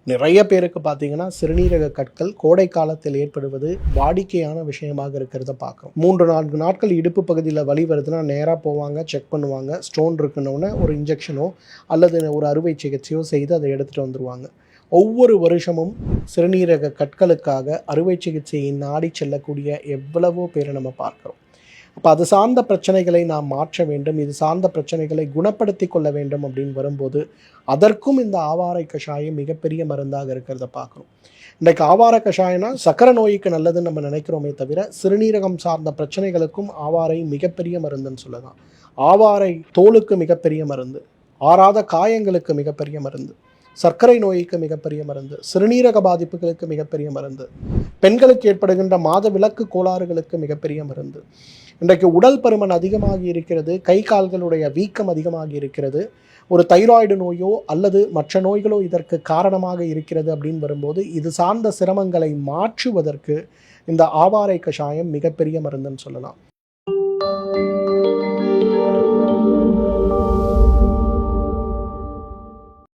நிறைய பேருக்கு பார்த்தீங்கன்னா, சிறுநீரக கற்கள் கோடை காலத்தில் ஏற்படுவது வாடிக்கையான விஷயமாக இருக்கிறத பார்க்குறோம். 3, 4 நாட்கள் இடுப்பு பகுதியில வலி வருதுன்னா, நேரா போவாங்க, செக் பண்ணுவாங்க. ஸ்டோன் இருக்குன்னோனே ஒரு இன்ஜெக்ஷனோ அல்லது ஒரு அறுவை சிகிச்சையோ செய்து அதை எடுத்துட்டு வந்துருவாங்க. ஒவ்வொரு வருஷமும் சிறுநீரக கற்களுக்காக அறுவை சிகிச்சையை நாடி செல்லக்கூடிய எவ்வளவோ பேரை நம்ம பார்க்கிறோம். அப்ப அது சார்ந்த பிரச்சனைகளை நாம் மாற்ற வேண்டும். இது சார்ந்த பிரச்சனைகளை குணப்படுத்திக் கொள்ள வேண்டும் அப்படின்னு வரும்போது, அதற்கும் இந்த ஆவாரை கஷாயம் மிகப்பெரிய மருந்தாக இருக்கிறத பார்க்குறோம். இன்றைக்கு ஆவார கஷாயம்னா சர்க்கரை நோய்க்கு நல்லதுன்னு நம்ம நினைக்கிறோமே தவிர, சிறுநீரகம் சார்ந்த பிரச்சனைகளுக்கும் ஆவாரை மிகப்பெரிய மருந்துன்னு சொல்லலாம். ஆவாரை தோலுக்கு மிகப்பெரிய மருந்து. ஆறாத காயங்களுக்கு மிகப்பெரிய மருந்து. சர்க்கரை நோய்க்கு மிகப்பெரிய மருந்து. சிறுநீரக பாதிப்புகளுக்கு மிகப்பெரிய மருந்து. பெண்களுக்கு ஏற்படுகின்ற மாதவிலக்கு கோளாறுகளுக்கு மிகப்பெரிய மருந்து. இன்றைக்கு உடல் பருமன் அதிகமாகி இருக்கிறது, கை கால்களுடைய வீக்கம் அதிகமாகி இருக்கிறது, ஒரு தைராய்டு நோயோ அல்லது மற்ற நோய்களோ இதற்கு காரணமாக இருக்கிறது அப்படின்னு வரும்போது, இது சார்ந்த சிரமங்களை மாற்றுவதற்கு இந்த ஆவாரை கஷாயம் மிகப்பெரிய மருந்துன்னு சொல்லலாம்.